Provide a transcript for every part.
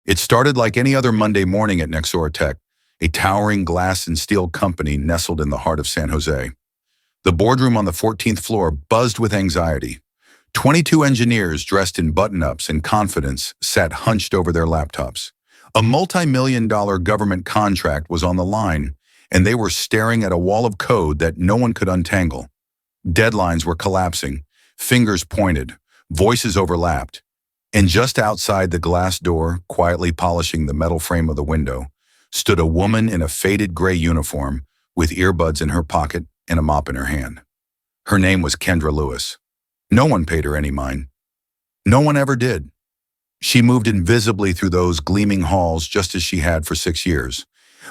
It started like any other Monday morning at Nexora Tech, a towering glass and steel company nestled in the heart of San Jose. The boardroom on the 14th floor buzzed with anxiety. 22 engineers dressed in button-ups and confidence sat hunched over their laptops. A multi-million-dollar government contract was on the line, and they were staring at a wall of code that no one could untangle. Deadlines were collapsing, fingers pointed, voices overlapped, and just outside the glass door, quietly polishing the metal frame of the window, stood a woman in a faded gray uniform with earbuds in her pocket and a mop in her hand. Her name was Kendra Lewis. No one paid her any mind. No one ever did. She moved invisibly through those gleaming halls just as she had for 6 years.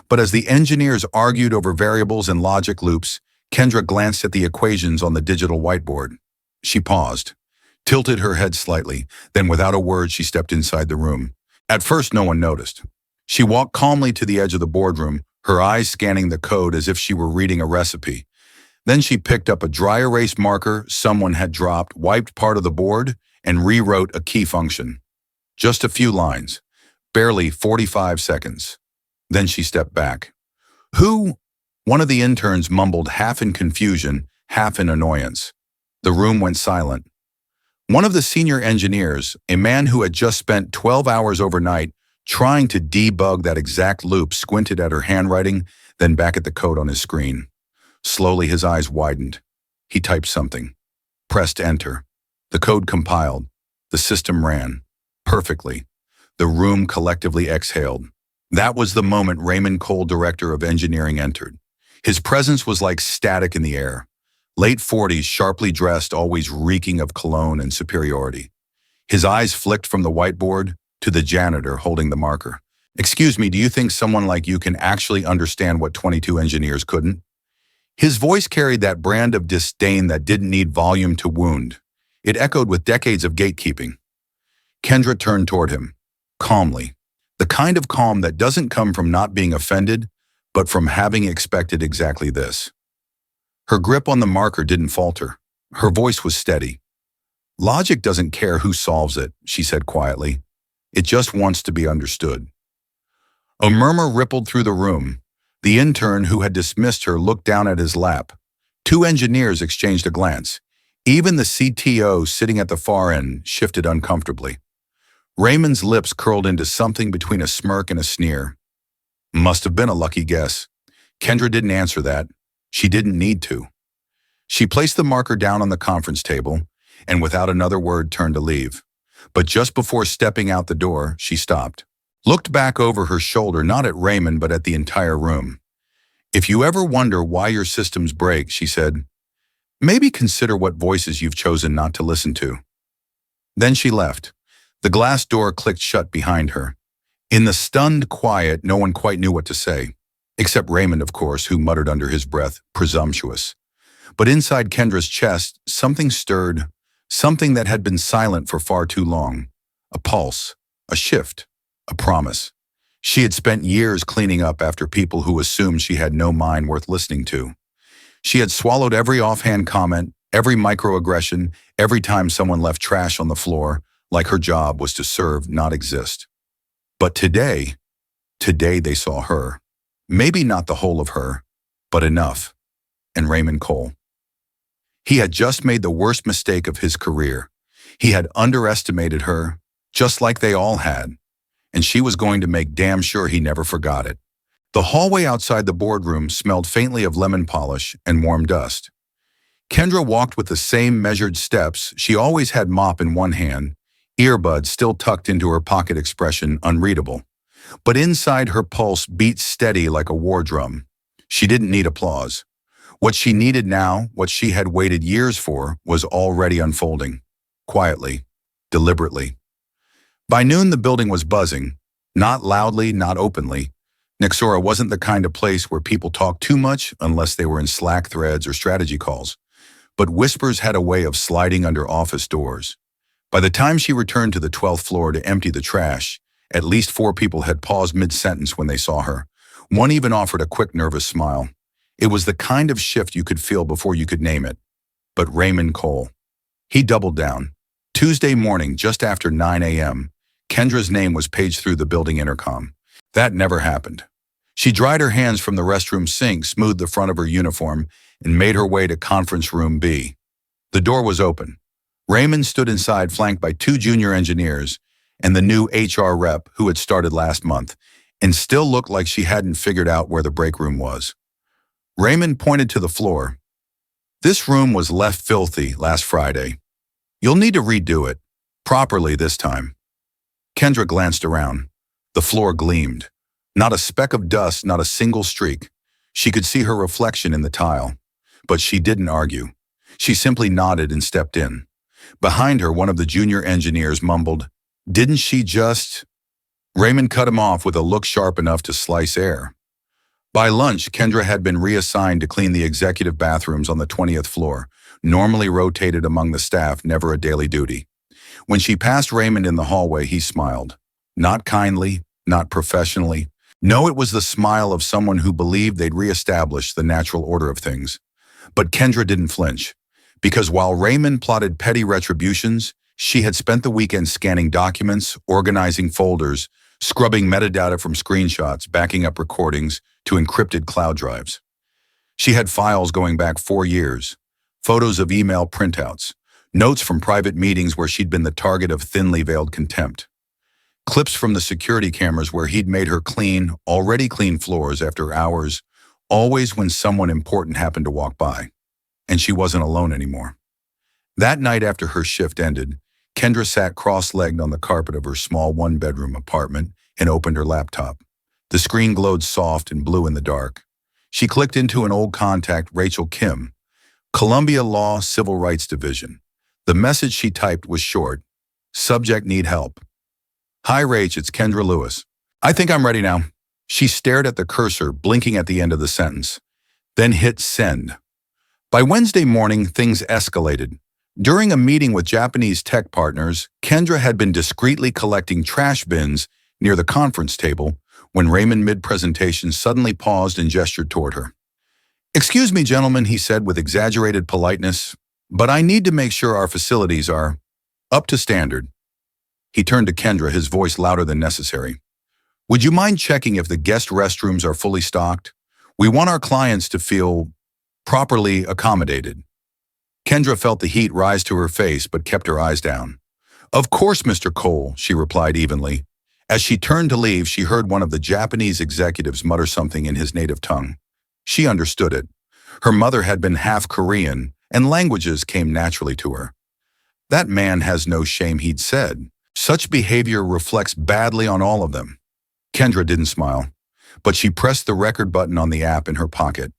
But as the engineers argued over variables and logic loops, Kendra glanced at the equations on the digital whiteboard. She paused, tilted her head slightly, then without a word she stepped inside the room. At first no one noticed. She walked calmly to the edge of the boardroom, her eyes scanning the code as if she were reading a recipe. Then she picked up a dry erase marker someone had dropped, wiped part of the board, and rewrote a key function. Just a few lines, barely 45 seconds. Then she stepped back. "Who?" One of the interns mumbled, half in confusion, half in annoyance. The room went silent. One of the senior engineers, a man who had just spent 12 hours overnight trying to debug that exact loop, squinted at her handwriting, then back at the code on his screen. Slowly his eyes widened. He typed something, pressed enter. The code compiled. The system ran. Perfectly. The room collectively exhaled. That was the moment Raymond Cole, director of engineering, entered. His presence was like static in the air. Late 40s, sharply dressed, always reeking of cologne and superiority. His eyes flicked from the whiteboard to the janitor holding the marker. "Excuse me, do you think someone like you can actually understand what 22 engineers couldn't?" His voice carried that brand of disdain that didn't need volume to wound. It echoed with decades of gatekeeping. Kendra turned toward him, calmly. The kind of calm that doesn't come from not being offended, but from having expected exactly this. Her grip on the marker didn't falter. Her voice was steady. "Logic doesn't care who solves it," she said quietly. "It just wants to be understood." A murmur rippled through the room. The intern who had dismissed her looked down at his lap. 2 engineers exchanged a glance. Even the CTO sitting at the far end shifted uncomfortably. Raymond's lips curled into something between a smirk and a sneer. Must have been a lucky guess. Kendra didn't answer that. She didn't need to. She placed the marker down on the conference table and without another word turned to leave. But just before stepping out the door, she stopped. Looked back over her shoulder, not at Raymond, but at the entire room. "If you ever wonder why your systems break," she said, "maybe consider what voices you've chosen not to listen to." Then she left. The glass door clicked shut behind her. In the stunned quiet, no one quite knew what to say. Except Raymond, of course, who muttered under his breath, "Presumptuous." But inside Kendra's chest, something stirred, something that had been silent for far too long. A pulse, a shift, a promise. She had spent years cleaning up after people who assumed she had no mind worth listening to. She had swallowed every offhand comment, every microaggression, every time someone left trash on the floor, like her job was to serve, not exist. But today they saw her. Maybe not the whole of her, but enough. And Raymond Cole. He had just made the worst mistake of his career. He had underestimated her, just like they all had. And she was going to make damn sure he never forgot it. The hallway outside the boardroom smelled faintly of lemon polish and warm dust. Kendra walked with the same measured steps. She always had mop in one hand, earbuds still tucked into her pocket, expression unreadable. But inside her pulse beat steady like a war drum. She didn't need applause. What she needed now, what she had waited years for, was already unfolding. Quietly, deliberately. By noon the building was buzzing. Not loudly, not openly. Nexora wasn't the kind of place where people talked too much unless they were in Slack threads or strategy calls. But whispers had a way of sliding under office doors. By the time she returned to the 12th floor to empty the trash, at least 4 people had paused mid-sentence when they saw her. One even offered a quick, nervous smile. It was the kind of shift you could feel before you could name it. But Raymond Cole. He doubled down. Tuesday morning, just after 9 a.m., Kendra's name was paged through the building intercom. That never happened. She dried her hands from the restroom sink, smoothed the front of her uniform, and made her way to conference room B. The door was open. Raymond stood inside, flanked by two junior engineers and the new HR rep who had started last month, and still looked like she hadn't figured out where the break room was. Raymond pointed to the floor. This room was left filthy last Friday. You'll need to redo it, properly this time. Kendra glanced around. The floor gleamed. Not a speck of dust, not a single streak. She could see her reflection in the tile. But she didn't argue. She simply nodded and stepped in. Behind her, one of the junior engineers mumbled, "Didn't she just—" Raymond cut him off with a look sharp enough to slice air. By lunch, Kendra had been reassigned to clean the executive bathrooms on the 20th floor, normally rotated among the staff, never a daily duty. When she passed Raymond in the hallway, he smiled. Not kindly, not professionally. No, it was the smile of someone who believed they'd reestablish the natural order of things. But Kendra didn't flinch, because while Raymond plotted petty retributions, she had spent the weekend scanning documents, organizing folders, scrubbing metadata from screenshots, backing up recordings to encrypted cloud drives. She had files going back 4 years, photos of email printouts, notes from private meetings where she'd been the target of thinly veiled contempt, clips from the security cameras where he'd made her clean, already clean floors after hours, always when someone important happened to walk by. And she wasn't alone anymore. That night after her shift ended, Kendra sat cross-legged on the carpet of her small one-bedroom apartment and opened her laptop. The screen glowed soft and blue in the dark. She clicked into an old contact, Rachel Kim, Columbia Law Civil Rights Division. The message she typed was short. Subject: need help. Hi Rach, it's Kendra Lewis. I think I'm ready now. She stared at the cursor, blinking at the end of the sentence, then hit send. By Wednesday morning, things escalated. During a meeting with Japanese tech partners, Kendra had been discreetly collecting trash bins near the conference table when Raymond, mid-presentation, suddenly paused and gestured toward her. "Excuse me, gentlemen," he said with exaggerated politeness, "but I need to make sure our facilities are up to standard." He turned to Kendra, his voice louder than necessary. "Would you mind checking if the guest restrooms are fully stocked? We want our clients to feel properly accommodated." Kendra felt the heat rise to her face but kept her eyes down. "Of course, Mr. Cole," she replied evenly. As she turned to leave, she heard one of the Japanese executives mutter something in his native tongue. She understood it. Her mother had been half Korean, and languages came naturally to her. "That man has no shame," he'd said. "Such behavior reflects badly on all of them." Kendra didn't smile, but she pressed the record button on the app in her pocket.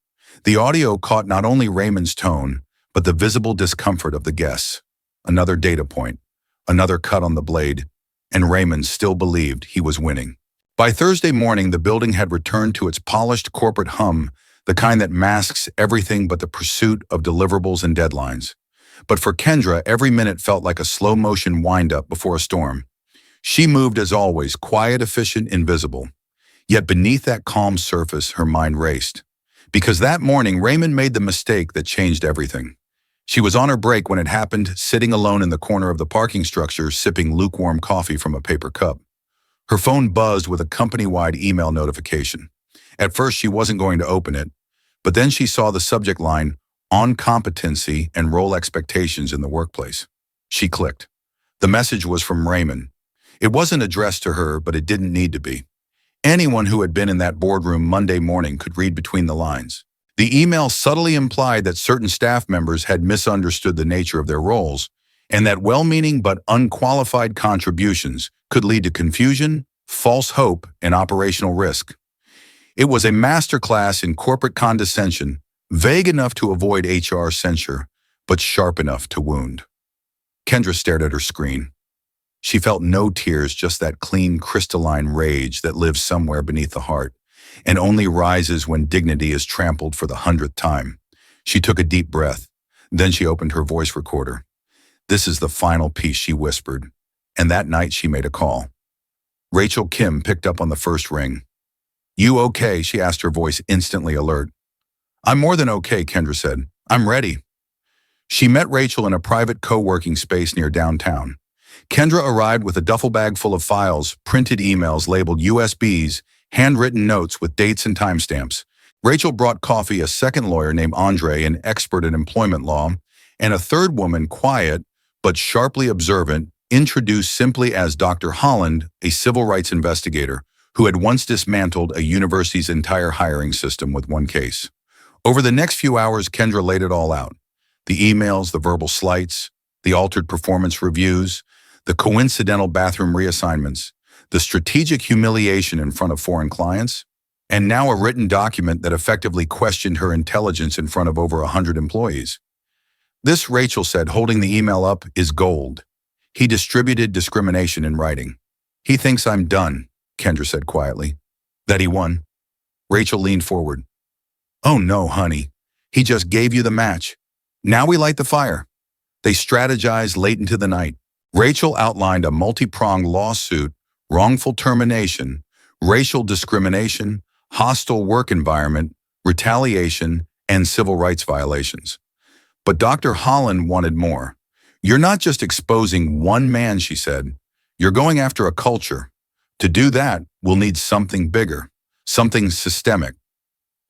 The audio caught not only Raymond's tone, but the visible discomfort of the guests. Another data point, another cut on the blade, and Raymond still believed he was winning. By Thursday morning, the building had returned to its polished corporate hum, the kind that masks everything but the pursuit of deliverables and deadlines. But for Kendra, every minute felt like a slow-motion wind-up before a storm. She moved as always, quiet, efficient, invisible. Yet beneath that calm surface, her mind raced. Because that morning, Raymond made the mistake that changed everything. She was on her break when it happened, sitting alone in the corner of the parking structure, sipping lukewarm coffee from a paper cup. Her phone buzzed with a company-wide email notification. At first, she wasn't going to open it, but then she saw the subject line, "On competency and role expectations in the workplace." She clicked. The message was from Raymond. It wasn't addressed to her, but it didn't need to be. Anyone who had been in that boardroom Monday morning could read between the lines. The email subtly implied that certain staff members had misunderstood the nature of their roles, and that well-meaning but unqualified contributions could lead to confusion, false hope, and operational risk. It was a masterclass in corporate condescension, vague enough to avoid HR censure, but sharp enough to wound. Kendra stared at her screen. She felt no tears, just that clean, crystalline rage that lives somewhere beneath the heart, and only rises when dignity is trampled for the 100th time. She took a deep breath. Then she opened her voice recorder. "This is the final piece," she whispered, and that night she made a call. Rachel Kim picked up on the first ring. "You okay?" she asked, her voice instantly alert. "I'm more than okay," Kendra said. "I'm ready." She met Rachel in a private co-working space near downtown. Kendra arrived with a duffel bag full of files, printed emails labeled USBs, handwritten notes with dates and timestamps. Rachel brought coffee, a second lawyer named Andre, an expert in employment law, and a third woman, quiet but sharply observant, introduced simply as Dr. Holland, a civil rights investigator who had once dismantled a university's entire hiring system with one case. Over the next few hours, Kendra laid it all out. The emails, the verbal slights, the altered performance reviews, the coincidental bathroom reassignments, the strategic humiliation in front of foreign clients, and now a written document that effectively questioned her intelligence in front of over 100 employees. This, Rachel said, holding the email up, is gold. He distributed discrimination in writing. He thinks I'm done, Kendra said quietly. That he won? Rachel leaned forward. Oh no, honey. He just gave you the match. Now we light the fire. They strategized late into the night. Rachel outlined a multi-pronged lawsuit, wrongful termination, racial discrimination, hostile work environment, retaliation, and civil rights violations. But Dr. Holland wanted more. You're not just exposing one man, she said. You're going after a culture. To do that, we'll need something bigger, something systemic.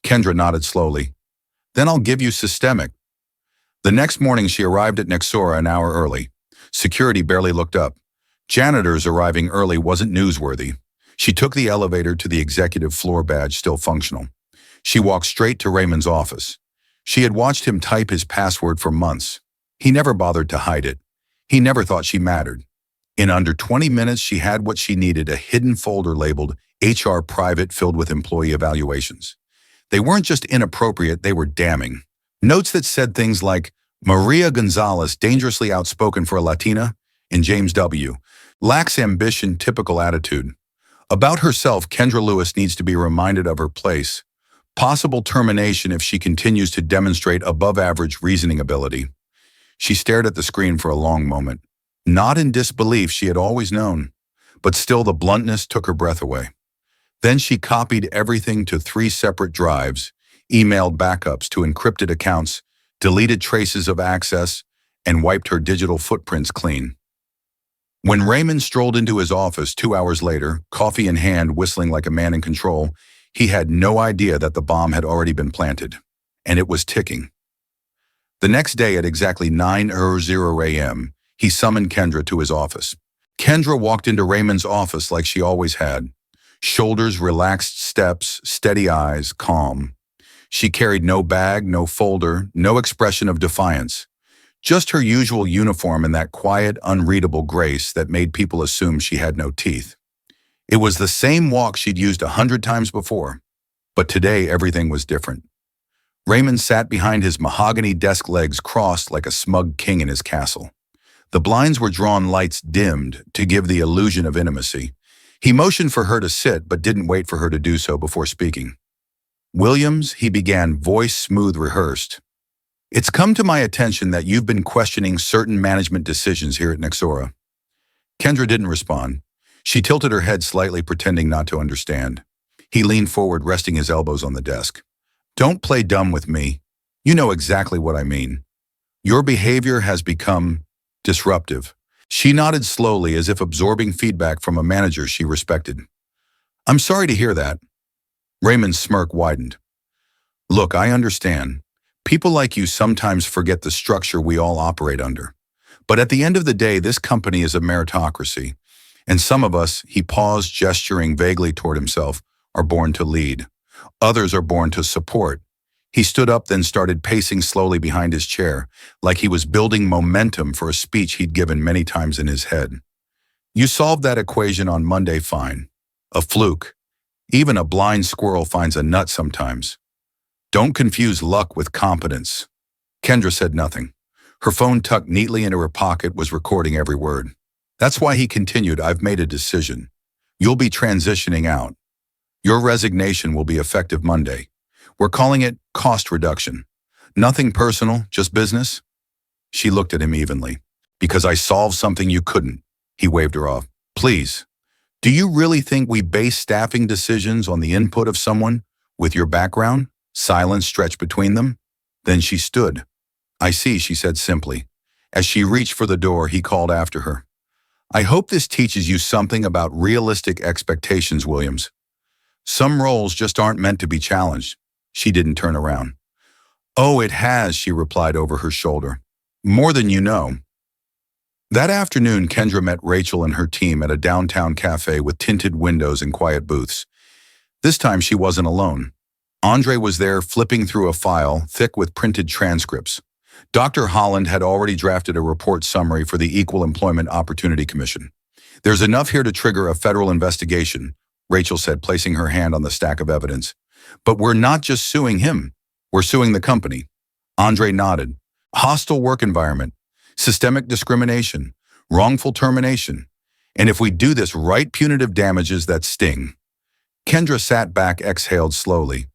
Kendra nodded slowly. Then I'll give you systemic. The next morning, she arrived at Nexora an hour early. Security barely looked up. Janitors arriving early wasn't newsworthy. She took the elevator to the executive floor, badge still functional. She walked straight to Raymond's office. She had watched him type his password for months. He never bothered to hide it. He never thought she mattered. In under 20 minutes, she had what she needed, a hidden folder labeled HR Private filled with employee evaluations. They weren't just inappropriate, they were damning. Notes that said things like, Maria Gonzalez, dangerously outspoken for a Latina, and James W. lacks ambition, typical attitude. About herself, Kendra Lewis needs to be reminded of her place. Possible termination if she continues to demonstrate above-average reasoning ability. She stared at the screen for a long moment. Not in disbelief, she had always known, but still the bluntness took her breath away. Then she copied everything to 3 separate drives, emailed backups to encrypted accounts, deleted traces of access, and wiped her digital footprints clean. When Raymond strolled into his office 2 hours later, coffee in hand, whistling like a man in control, he had no idea that the bomb had already been planted, and it was ticking. The next day at exactly 9:00 a.m., he summoned Kendra to his office. Kendra walked into Raymond's office like she always had. Shoulders relaxed, steps, steady eyes, calm. She carried no bag, no folder, no expression of defiance. Just her usual uniform and that quiet, unreadable grace that made people assume she had no teeth. It was the same walk she'd used 100 times before, but today everything was different. Raymond sat behind his mahogany desk, legs crossed like a smug king in his castle. The blinds were drawn, lights dimmed to give the illusion of intimacy. He motioned for her to sit, but didn't wait for her to do so before speaking. Williams, he began, voice smooth, rehearsed. It's come to my attention that you've been questioning certain management decisions here at Nexora. Kendra didn't respond. She tilted her head slightly, pretending not to understand. He leaned forward, resting his elbows on the desk. Don't play dumb with me. You know exactly what I mean. Your behavior has become disruptive. She nodded slowly, as if absorbing feedback from a manager she respected. I'm sorry to hear that. Raymond's smirk widened. Look, I understand. People like you sometimes forget the structure we all operate under. But at the end of the day, this company is a meritocracy. And some of us, he paused, gesturing vaguely toward himself, are born to lead. Others are born to support. He stood up, then started pacing slowly behind his chair, like he was building momentum for a speech he'd given many times in his head. You solved that equation on Monday, fine. A fluke. Even a blind squirrel finds a nut sometimes. Don't confuse luck with competence. Kendra said nothing. Her phone, tucked neatly into her pocket, was recording every word. That's why he continued, I've made a decision. You'll be transitioning out. Your resignation will be effective Monday. We're calling it cost reduction. Nothing personal, just business. She looked at him evenly. Because I solved something you couldn't. He waved her off. Please, do you really think we base staffing decisions on the input of someone with your background? Silence stretched between them. Then she stood. I see, she said simply. As she reached for the door, he called after her. I hope this teaches you something about realistic expectations, Williams. Some roles just aren't meant to be challenged. She didn't turn around. Oh, it has, she replied over her shoulder. More than you know. That afternoon, Kendra met Rachel and her team at a downtown cafe with tinted windows and quiet booths. This time she wasn't alone. Andre was there flipping through a file thick with printed transcripts. Dr. Holland had already drafted a report summary for the Equal Employment Opportunity Commission. There's enough here to trigger a federal investigation, Rachel said, placing her hand on the stack of evidence. But we're not just suing him. We're suing the company. Andre nodded. Hostile work environment, systemic discrimination, wrongful termination. And if we do this right, punitive damages that sting. Kendra sat back, exhaled slowly.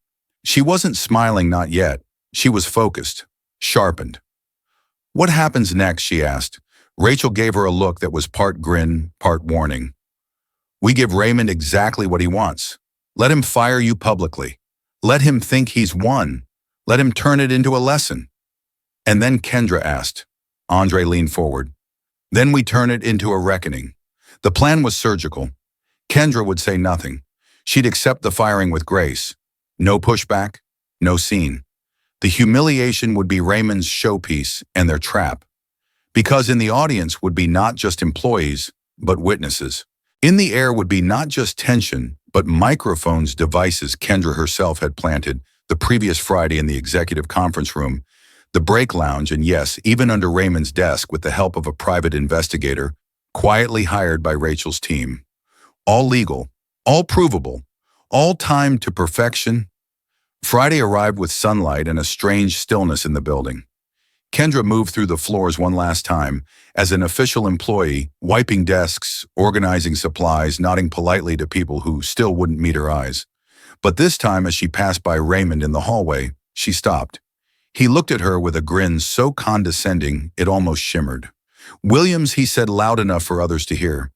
She wasn't smiling, not yet. She was focused, sharpened. What happens next, she asked. Rachel gave her a look that was part grin, part warning. We give Raymond exactly what he wants. Let him fire you publicly. Let him think he's won. Let him turn it into a lesson. And then Kendra asked. Andre leaned forward. Then we turn it into a reckoning. The plan was surgical. Kendra would say nothing. She'd accept the firing with grace. No pushback, no scene. The humiliation would be Raymond's showpiece and their trap. Because in the audience would be not just employees, but witnesses. In the air would be not just tension, but microphones, devices Kendra herself had planted the previous Friday in the executive conference room, the break lounge, and yes, even under Raymond's desk with the help of a private investigator, quietly hired by Rachel's team. All legal, all provable, all timed to perfection. Friday arrived with sunlight and a strange stillness in the building. Kendra moved through the floors one last time, as an official employee, wiping desks, organizing supplies, nodding politely to people who still wouldn't meet her eyes. But this time, as she passed by Raymond in the hallway, she stopped. He looked at her with a grin so condescending it almost shimmered. Williams, he said loud enough for others to hear.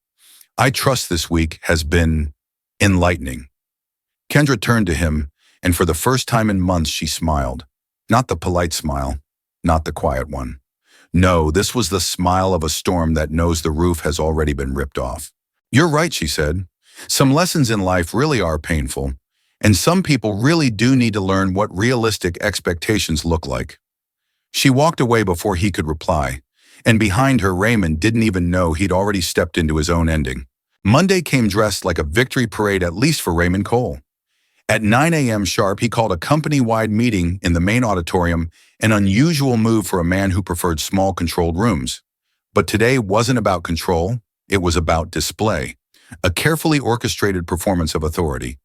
I trust this week has been enlightening. Kendra turned to him, and for the first time in months she smiled. Not the polite smile, not the quiet one. No, this was the smile of a storm that knows the roof has already been ripped off. You're right, she said. Some lessons in life really are painful, and some people really do need to learn what realistic expectations look like. She walked away before he could reply, and behind her, Raymond didn't even know he'd already stepped into his own ending. Monday came dressed like a victory parade, at least for Raymond Cole. At 9 a.m. sharp, he called a company-wide meeting in the main auditorium, an unusual move for a man who preferred small, controlled rooms. But today wasn't about control, it was about display, a carefully orchestrated performance of authority.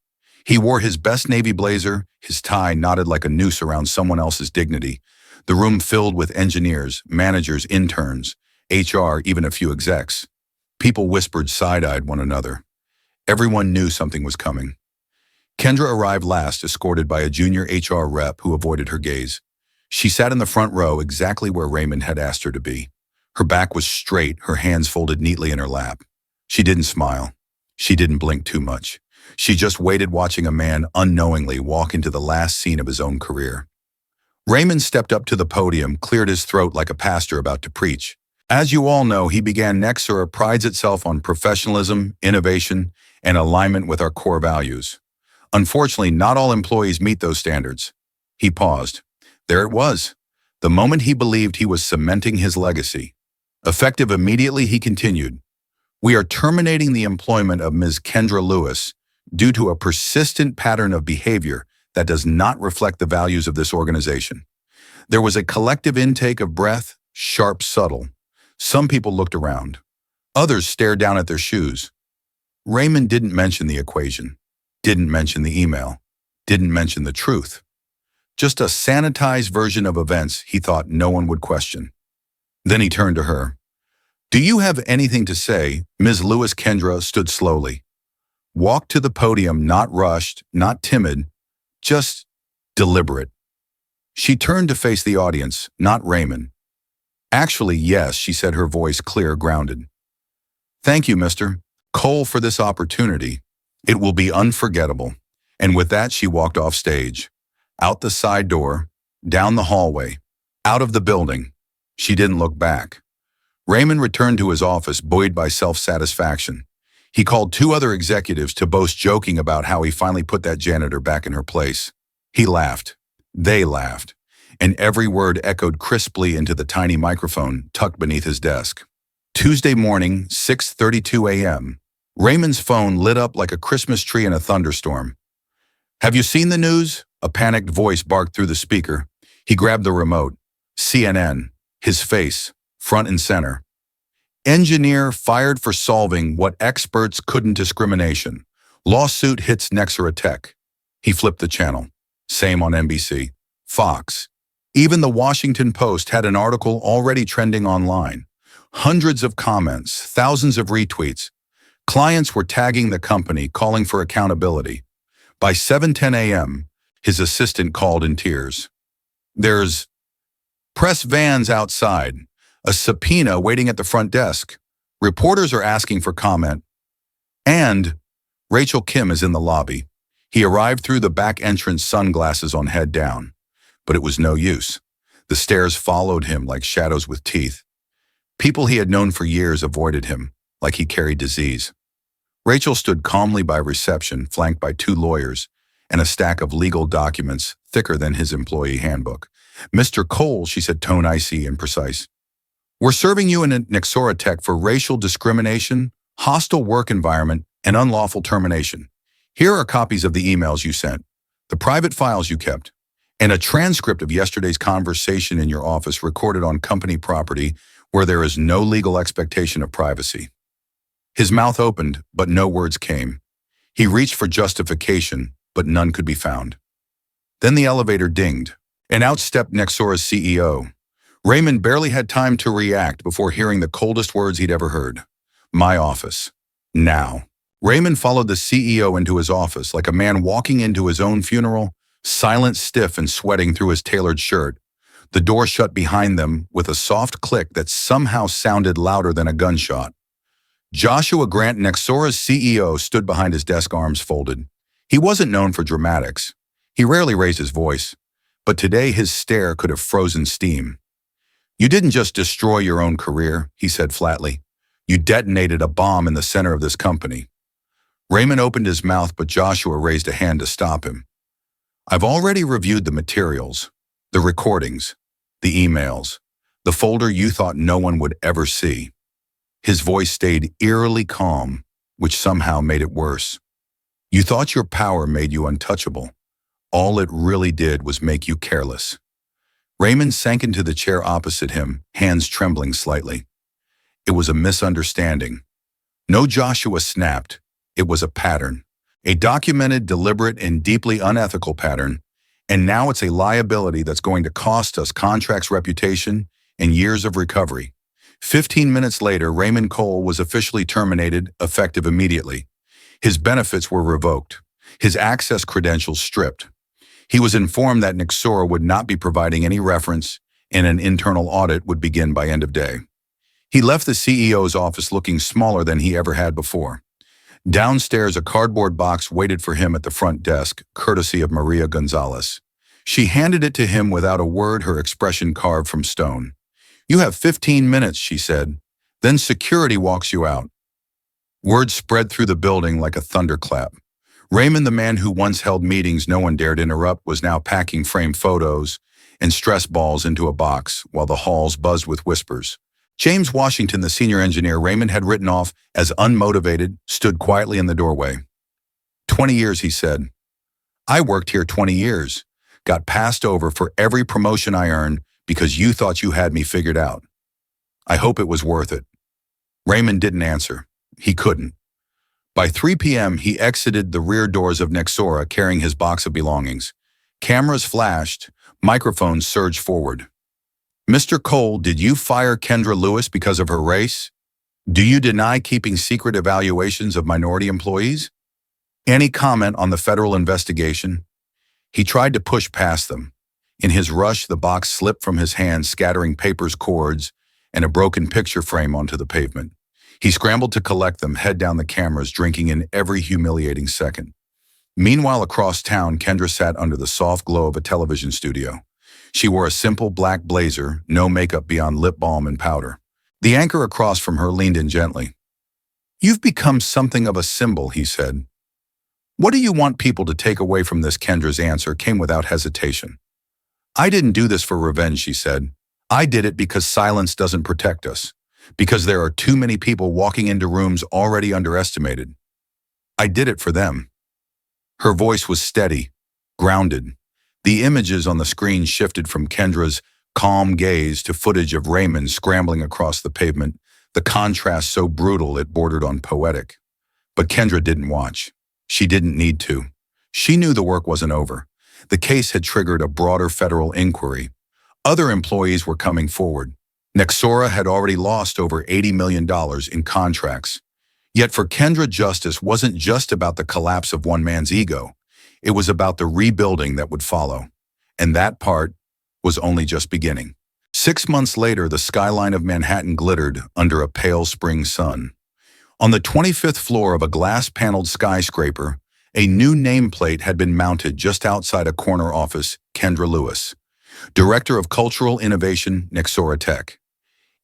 He wore his best navy blazer, his tie knotted like a noose around someone else's dignity, the room filled with engineers, managers, interns, HR, even a few execs. People whispered side-eyed one another. Everyone knew something was coming. Kendra arrived last, escorted by a junior HR rep who avoided her gaze. She sat in the front row, exactly where Raymond had asked her to be. Her back was straight, her hands folded neatly in her lap. She didn't smile. She didn't blink too much. She just waited, watching a man unknowingly walk into the last scene of his own career. Raymond stepped up to the podium, cleared his throat like a pastor about to preach. As you all know, he began Nexera prides itself on professionalism, innovation, and alignment with our core values. Unfortunately, not all employees meet those standards. He paused. There it was, the moment he believed he was cementing his legacy. Effective immediately, he continued. We are terminating the employment of Ms. Kendra Lewis due to a persistent pattern of behavior that does not reflect the values of this organization. There was a collective intake of breath, sharp, subtle. Some people looked around. Others stared down at their shoes. Raymond didn't mention the equation, didn't mention the email, didn't mention the truth. Just a sanitized version of events he thought no one would question. Then he turned to her. Do you have anything to say? Ms. Lewis. Kendra stood slowly. Walked to the podium, not rushed, not timid, just deliberate. She turned to face the audience, not Raymond. Actually, yes, she said, her voice clear, grounded. Thank you, Mr. Cole, for this opportunity. It will be unforgettable. And with that, she walked off stage, out the side door, down the hallway, out of the building. She didn't look back. Raymond returned to his office buoyed by self-satisfaction. He called two other executives to boast, joking about how he finally put that janitor back in her place. He laughed. They laughed. And every word echoed crisply into the tiny microphone tucked beneath his desk. Tuesday morning, 6:32 a.m. Raymond's phone lit up like a Christmas tree in a thunderstorm. "Have you seen the news?" A panicked voice barked through the speaker. He grabbed the remote. CNN, his face, front and center. "Engineer fired for solving what experts couldn't. Discrimination. Lawsuit hits Nexera Tech." He flipped the channel. Same on NBC. Fox. Even the Washington Post had an article already trending online. Hundreds of comments, thousands of retweets. Clients were tagging the company, calling for accountability. By 7:10 a.m., his assistant called in tears. "There's press vans outside, a subpoena waiting at the front desk. Reporters are asking for comment. And Rachel Kim is in the lobby." He arrived through the back entrance, sunglasses on, head down. But it was no use. The stairs followed him like shadows with teeth. People he had known for years avoided him, like he carried disease. Rachel stood calmly by reception, flanked by two lawyers and a stack of legal documents thicker than his employee handbook. "Mr. Cole," she said, tone icy and precise. "We're serving you in Nexera Tech for racial discrimination, hostile work environment, and unlawful termination. Here are copies of the emails you sent, the private files you kept, and a transcript of yesterday's conversation in your office recorded on company property where there is no legal expectation of privacy." His mouth opened, but no words came. He reached for justification, but none could be found. Then the elevator dinged, and out stepped Nexera's CEO. Raymond barely had time to react before hearing the coldest words he'd ever heard. "My office. Now." Raymond followed the CEO into his office like a man walking into his own funeral, silent, stiff, and sweating through his tailored shirt. The door shut behind them with a soft click that somehow sounded louder than a gunshot. Joshua Grant, Nexera's CEO, stood behind his desk, arms folded. He wasn't known for dramatics. He rarely raised his voice, but today his stare could have frozen steam. "You didn't just destroy your own career," he said flatly. "You detonated a bomb in the center of this company." Raymond opened his mouth, but Joshua raised a hand to stop him. "I've already reviewed the materials, the recordings, the emails, the folder you thought no one would ever see." His voice stayed eerily calm, which somehow made it worse. "You thought your power made you untouchable. All it really did was make you careless." Raymond sank into the chair opposite him, hands trembling slightly. It was a misunderstanding. No, Joshua snapped. It was a pattern. A documented, deliberate, and deeply unethical pattern. And now it's a liability that's going to cost us contracts, reputation, and years of recovery. 15 minutes later, Raymond Cole was officially terminated, effective immediately. His benefits were revoked. His access credentials stripped. He was informed that Nexera would not be providing any reference, and an internal audit would begin by end of day. He left the CEO's office looking smaller than he ever had before. Downstairs, a cardboard box waited for him at the front desk, courtesy of Maria Gonzalez. She handed it to him without a word, her expression carved from stone. "You have 15 minutes, she said. "Then security walks you out." Word spread through the building like a thunderclap. Raymond, the man who once held meetings no one dared interrupt, was now packing framed photos and stress balls into a box, while the halls buzzed with whispers. James Washington, the senior engineer Raymond had written off as unmotivated, stood quietly in the doorway. 20 years, he said. "I worked here 20 years, got passed over for every promotion I earned because you thought you had me figured out. I hope it was worth it." Raymond didn't answer. He couldn't. By 3 p.m., he exited the rear doors of Nexera carrying his box of belongings. Cameras flashed, microphones surged forward. "Mr. Cole, did you fire Kendra Lewis because of her race? Do you deny keeping secret evaluations of minority employees? Any comment on the federal investigation?" He tried to push past them. In his rush, the box slipped from his hand, scattering papers, cords, and a broken picture frame onto the pavement. He scrambled to collect them, head down the cameras, drinking in every humiliating second. Meanwhile, across town, Kendra sat under the soft glow of a television studio. She wore a simple black blazer, no makeup beyond lip balm and powder. The anchor across from her leaned in gently. "You've become something of a symbol," he said. "What do you want people to take away from this?" Kendra's answer came without hesitation. "I didn't do this for revenge," she said. "I did it because silence doesn't protect us. Because there are too many people walking into rooms already underestimated. I did it for them." Her voice was steady, grounded. The images on the screen shifted from Kendra's calm gaze to footage of Raymond scrambling across the pavement, the contrast so brutal it bordered on poetic. But Kendra didn't watch. She didn't need to. She knew the work wasn't over. The case had triggered a broader federal inquiry. Other employees were coming forward. Nexora had already lost over $80 million in contracts. Yet for Kendra, justice wasn't just about the collapse of one man's ego. It was about the rebuilding that would follow. And that part was only just beginning. 6 months later, the skyline of Manhattan glittered under a pale spring sun. On the 25th floor of a glass-paneled skyscraper, a new nameplate had been mounted just outside a corner office, Kendra Lewis, Director of Cultural Innovation, Nexora Tech.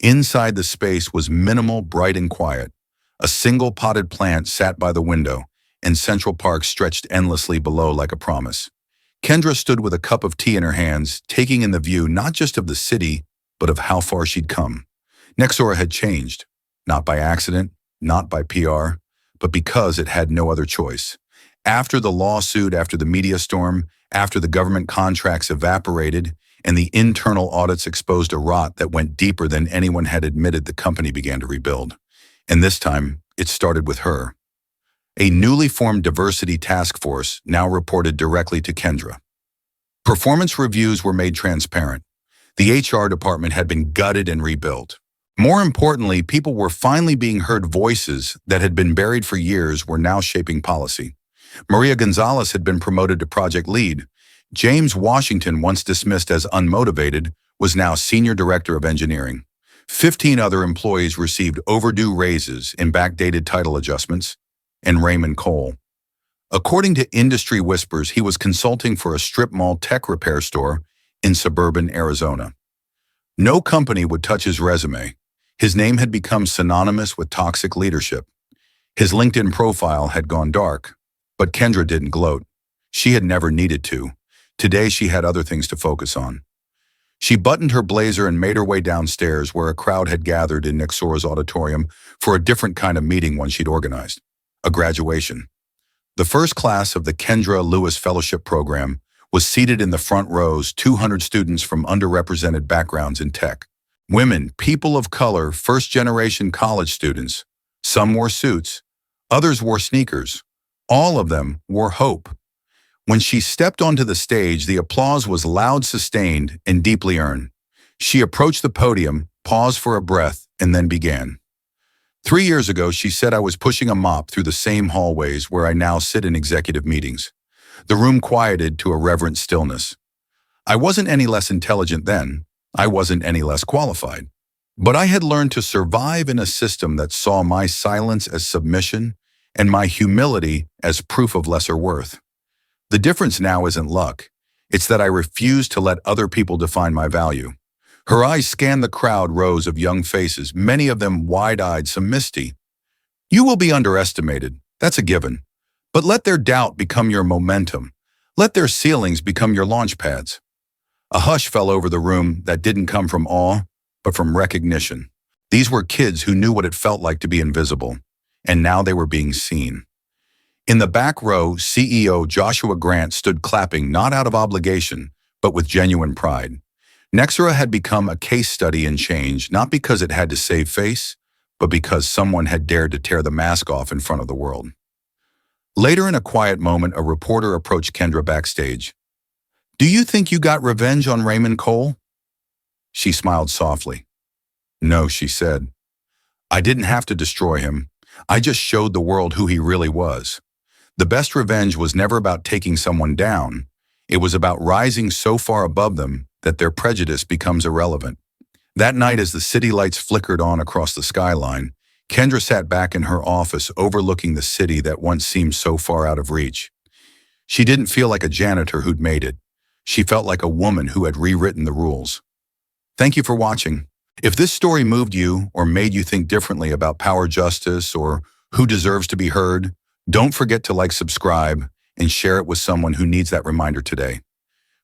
Inside the space was minimal, bright and quiet. A single potted plant sat by the window, and Central Park stretched endlessly below like a promise. Kendra stood with a cup of tea in her hands, taking in the view not just of the city, but of how far she'd come. Nexora had changed, not by accident, not by PR, but because it had no other choice. After the lawsuit, after the media storm, after the government contracts evaporated, and the internal audits exposed a rot that went deeper than anyone had admitted, the company began to rebuild. And this time, it started with her. A newly formed diversity task force now reported directly to Kendra. Performance reviews were made transparent. The HR department had been gutted and rebuilt. More importantly, people were finally being heard. Voices that had been buried for years were now shaping policy. Maria Gonzalez had been promoted to project lead. James Washington, once dismissed as unmotivated, was now senior director of engineering. 15 other employees received overdue raises and backdated title adjustments, and Raymond Cole. According to industry whispers, he was consulting for a strip mall tech repair store in suburban Arizona. No company would touch his resume. His name had become synonymous with toxic leadership. His LinkedIn profile had gone dark, but Kendra didn't gloat. She had never needed to. Today she had other things to focus on. She buttoned her blazer and made her way downstairs, where a crowd had gathered in Nexora's auditorium for a different kind of meeting one she'd organized. A graduation. The first class of the Kendra Lewis Fellowship Program was seated in the front rows, 200 students from underrepresented backgrounds in tech. Women, people of color, first-generation college students. Some wore suits, others wore sneakers. All of them wore hope. When she stepped onto the stage, the applause was loud, sustained, and deeply earned. She approached the podium, paused for a breath, and then began. 3 years ago, she said, I was pushing a mop through the same hallways where I now sit in executive meetings. The room quieted to a reverent stillness. I wasn't any less intelligent then. I wasn't any less qualified. But I had learned to survive in a system that saw my silence as submission and my humility as proof of lesser worth. The difference now isn't luck. It's that I refuse to let other people define my value. Her eyes scanned the crowd, rows of young faces, many of them wide-eyed, some misty. You will be underestimated. That's a given. But let their doubt become your momentum. Let their ceilings become your launch pads. A hush fell over the room that didn't come from awe, but from recognition. These were kids who knew what it felt like to be invisible, and now they were being seen. In the back row, CEO Joshua Grant stood clapping, not out of obligation, but with genuine pride. Nexora had become a case study in change, not because it had to save face, but because someone had dared to tear the mask off in front of the world. Later, in a quiet moment, a reporter approached Kendra backstage. Do you think you got revenge on Raymond Cole? She smiled softly. No, she said. I didn't have to destroy him. I just showed the world who he really was. The best revenge was never about taking someone down. It was about rising so far above them that their prejudice becomes irrelevant. That night, as the city lights flickered on across the skyline, Kendra sat back in her office overlooking the city that once seemed so far out of reach. She didn't feel like a janitor who'd made it. She felt like a woman who had rewritten the rules. Thank you for watching. If this story moved you or made you think differently about power justice or who deserves to be heard, don't forget to like, subscribe, and share it with someone who needs that reminder today.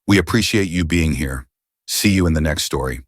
We appreciate you being here. See you in the next story.